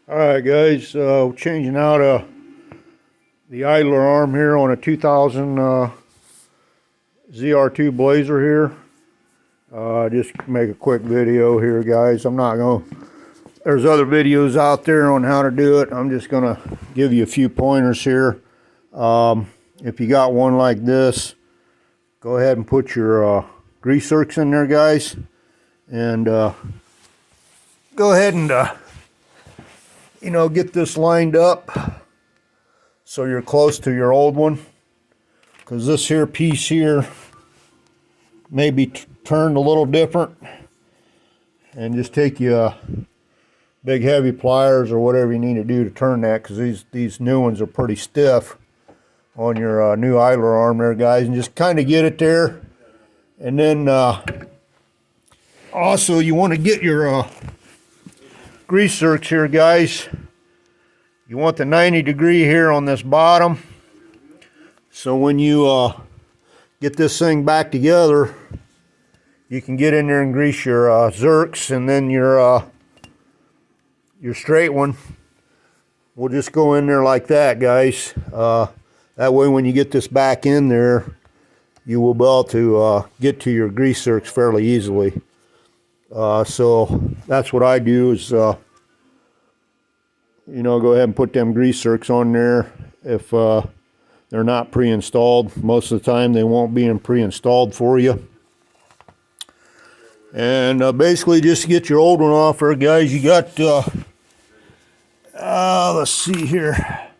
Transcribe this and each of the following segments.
Alright guys, changing out the idler arm here on a 2000 zr2 Blazer here. Just make a quick video here guys. I'm not going to, there's other videos out there on how to do it. I'm just going to give you a few pointers here. If you got one like this, go ahead and put your grease zerks in there guys. And go ahead and get this lined up so you're close to your old one, because this here piece here may be turned a little different, and just take you big heavy pliers or whatever you need to do to turn that, because these new ones are pretty stiff on your new idler arm there guys. And just kind of get it there. And then also you want to get your grease zerks here guys. You want the 90-degree here on this bottom, so when you get this thing back together, you can get in there and grease your zerks, and then your straight one will just go in there like that guys. That way when you get this back in there, you will be able to get to your grease zerks fairly easily. So that's what I do is go ahead and put them grease zerks on there. If they're not pre-installed, most of the time they won't be pre-installed for you. And basically just get your old one off there guys. You got let's see here,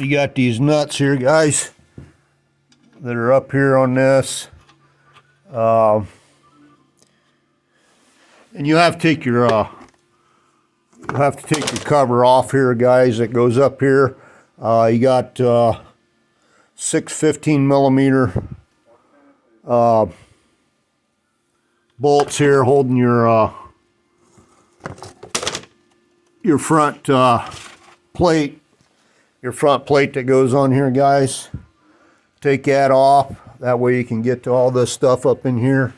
you got these nuts here guys that are up here on this, and you have to take your cover off here guys that goes up here. You got 6 15mm bolts here holding your front plate, that goes on here guys. Take that off, that way you can get to all this stuff up in here.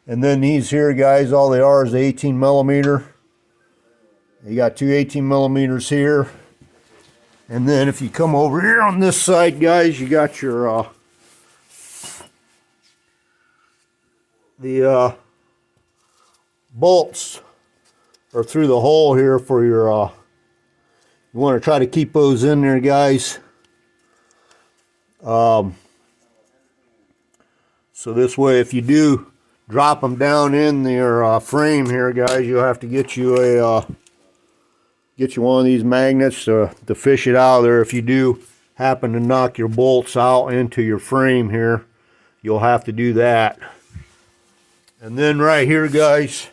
And then these here guys, all they are is 18mm. You got two 18mm here. And then if you come over here on this side guys, you got your the bolts are through the hole here for your you want to try to keep those in there guys. So this way if you do drop them down in their frame here guys, you'll have to get you one of these magnets to fish it out of there. If you do happen to knock your bolts out into your frame here, you'll have to do that. And then right here guys,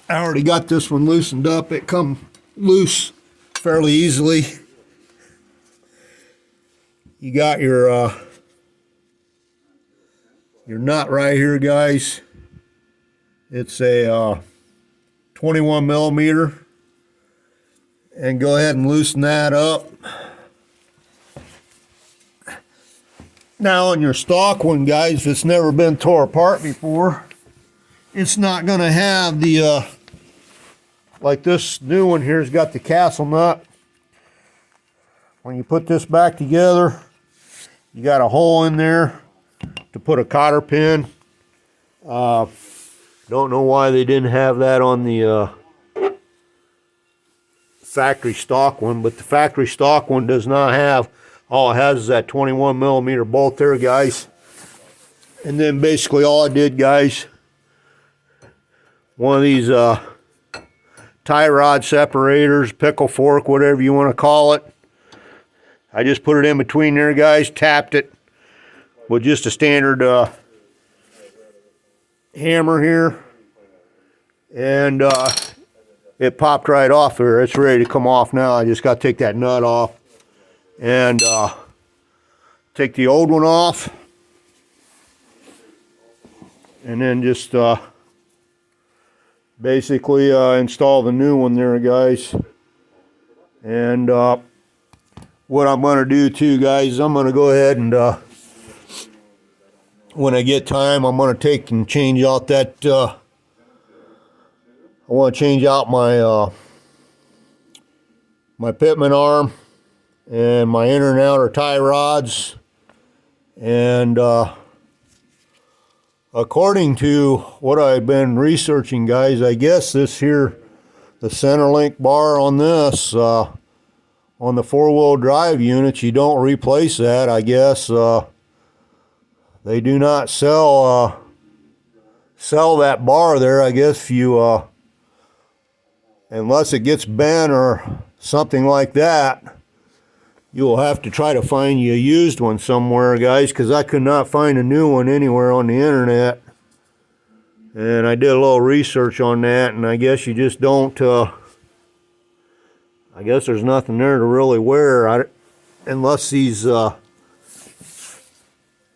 I already got this one loosened up. It come loose fairly easily. You got your nut right here guys. It's a 21mm, and go ahead and loosen that up. Now on your stock one guys, if it's never been tore apart before, it's not going to have the like this new one here's got the castle nut. When you put this back together, you got a hole in there to put a cotter pin. Don't know why they didn't have that on the factory stock one, but the factory stock one does not have. All it has is that 21mm bolt there guys. And then basically all I did guys, one of these tie rod separators, pickle fork, whatever you want to call it, I just put it in between there guys, tapped it with just a standard hammer here, and it popped right off there. It's ready to come off now. I just got to take that nut off and take the old one off, and then just basically install the new one there guys. And what I'm going to do too guys, I'm going to go ahead and when I get time, I'm going to take and change out that I want to change out my my pitman arm and my inner and outer tie rods. And according to what I've been researching, guys, I guess this here, the center link bar on this, on the four-wheel drive units, you don't replace that. I guess they do not sell that bar there. I guess if you unless it gets bent or something like that, you will have to try to find you a used one somewhere, guys, because I could not find a new one anywhere on the internet. And I did a little research on that, and I guess you just don't, I guess there's nothing there to really wear, unless these, you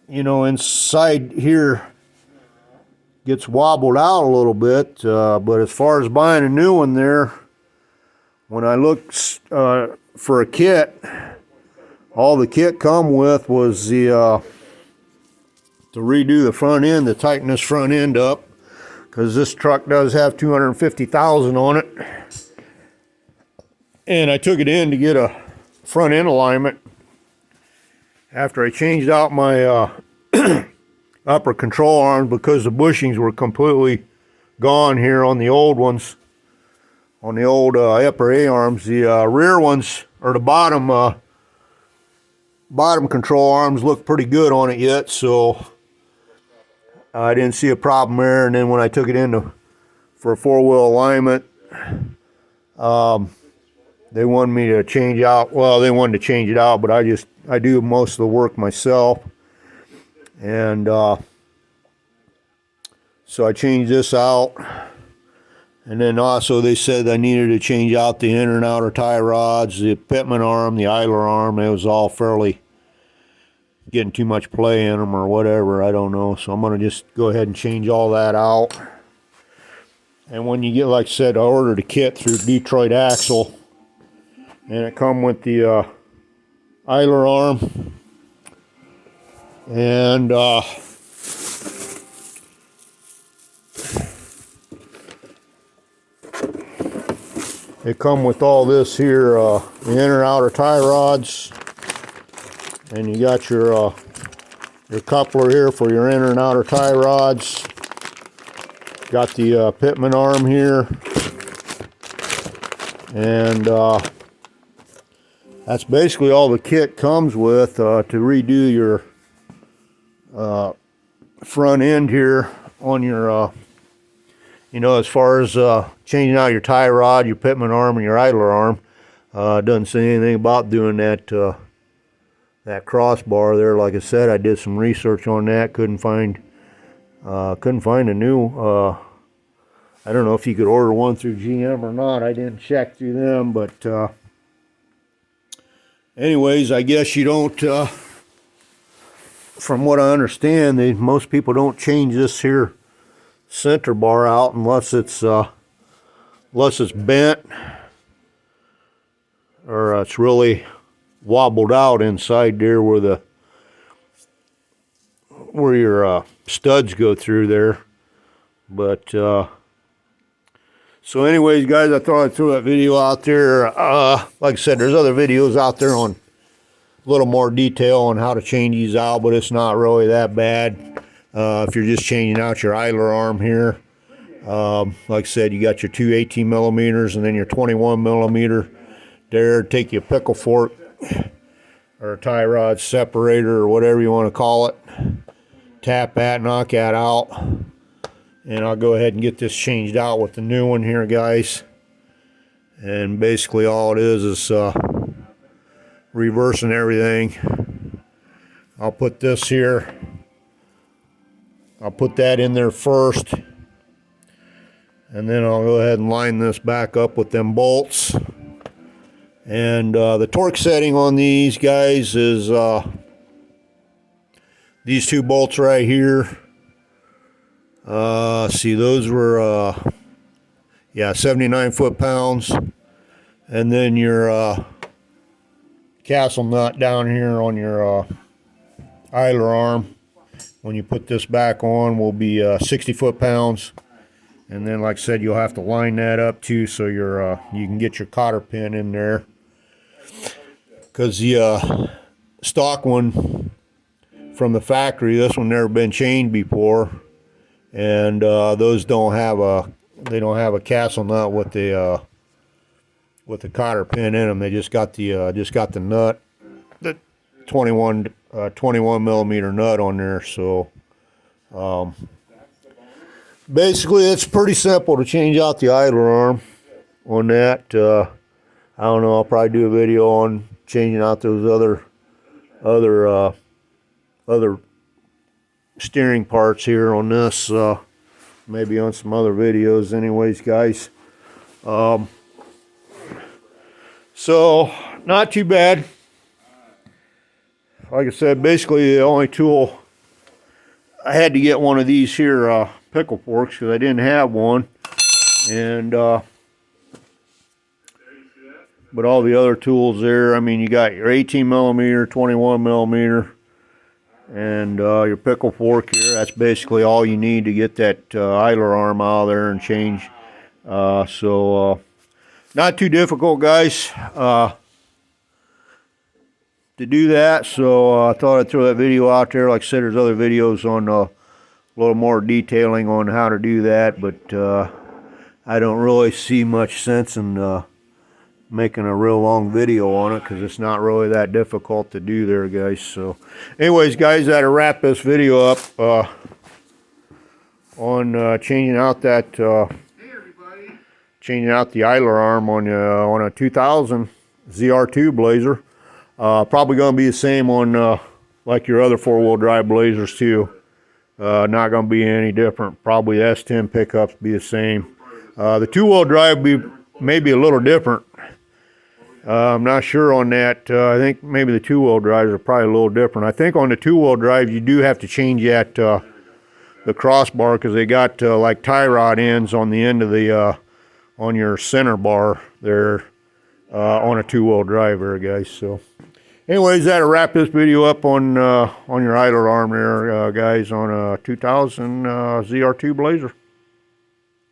know, inside here gets wobbled out a little bit. But as far as buying a new one there, when I looked for a kit, all the kit come with was the to redo the front end, to tighten this front end up, because this truck does have 250,000 on it. And I took it in to get a front end alignment after I changed out my upper control arms, because the bushings were completely gone here on the old ones, on the old upper A arms. The rear ones, or the bottom control arms, look pretty good on it yet, so I didn't see a problem there. And then when I took it in for a four-wheel alignment, they wanted me to change out, well, they wanted to change it out, but I do most of the work myself. And so I changed this out. And then also they said I needed to change out the inner and outer tie rods, the pitman arm, the idler arm. It was all fairly getting too much play in them or whatever, I don't know. So I'm going to just go ahead and change all that out. And when you get, like I said, I ordered a kit through Detroit Axle, and it come with the idler arm, and it come with all this here, the inner outer tie rods, and you got your coupler here for your inner and outer tie rods. Got the pitman arm here, and that's basically all the kit comes with to redo your front end here on your, you know, as far as changing out your tie rod, your pitman arm, and your idler arm. It doesn't say anything about doing that that crossbar there. Like I said, I did some research on that. Couldn't find a new. I don't know if you could order one through GM or not. I didn't check through them, but anyways, I guess you don't. From what I understand, most people don't change this here center bar out unless it's bent or it's really wobbled out inside there where your studs go through there. But so anyways, guys, I thought I'd throw that video out there. Like I said, there's other videos out there on a little more detail on how to change these out, but it's not really that bad if you're just changing out your idler arm here. Like I said, you got your two 18 millimeters and then your 21 millimeter there. Take your pickle fork or a tie rod separator or whatever you want to call it. Tap that, knock that out. And I'll go ahead and get this changed out with the new one here, guys. And basically all it is reversing everything. I'll put this here. I'll put that in there first. And then I'll go ahead and line this back up with them bolts. And the torque setting on these guys is these two bolts right here. See, those were 79 foot-pounds. And then your castle nut down here on your idler arm, when you put this back on, will be 60 foot-pounds. And then, like I said, you'll have to line that up too, so you can get your cotter pin in there. Because the stock one from the factory, this one never been chained before, and those don't have a castle nut with the cotter pin in them. They just got the nut, the 21 millimeter nut on there. So basically, it's pretty simple to change out the idler arm on that. I don't know. I'll probably do a video on changing out those other steering parts here on this. Maybe on some other videos. Anyways, guys. So not too bad. Like I said, basically the only tool, I had to get one of these here pickle forks because I didn't have one, and but all the other tools there, I mean, you got your 18 millimeter, 21 millimeter, and your pickle fork here. That's basically all you need to get that idler arm out of there and change. So not too difficult, guys, to do that. So I thought I'd throw that video out there. Like I said, there's other videos on a little more detailing on how to do that, but I don't really see much sense in making a real long video on it because it's not really that difficult to do there, guys. So anyways, guys, that'll wrap this video up on changing out that changing out the idler arm on a 2000 zr2 blazer. Probably going to be the same on like your other four-wheel drive blazers too. Not going to be any different. Probably the S10 pickups be the same. The two-wheel drive be maybe a little different. I'm not sure on that. I think maybe the two-wheel drives are probably a little different. I think on the two-wheel drive you do have to change that the crossbar because they got like tie rod ends on the end of the on your center bar there on a two-wheel drive there, guys. So anyways, that'll wrap this video up on your idler arm there, guys, on a 2000 ZR2 Blazer.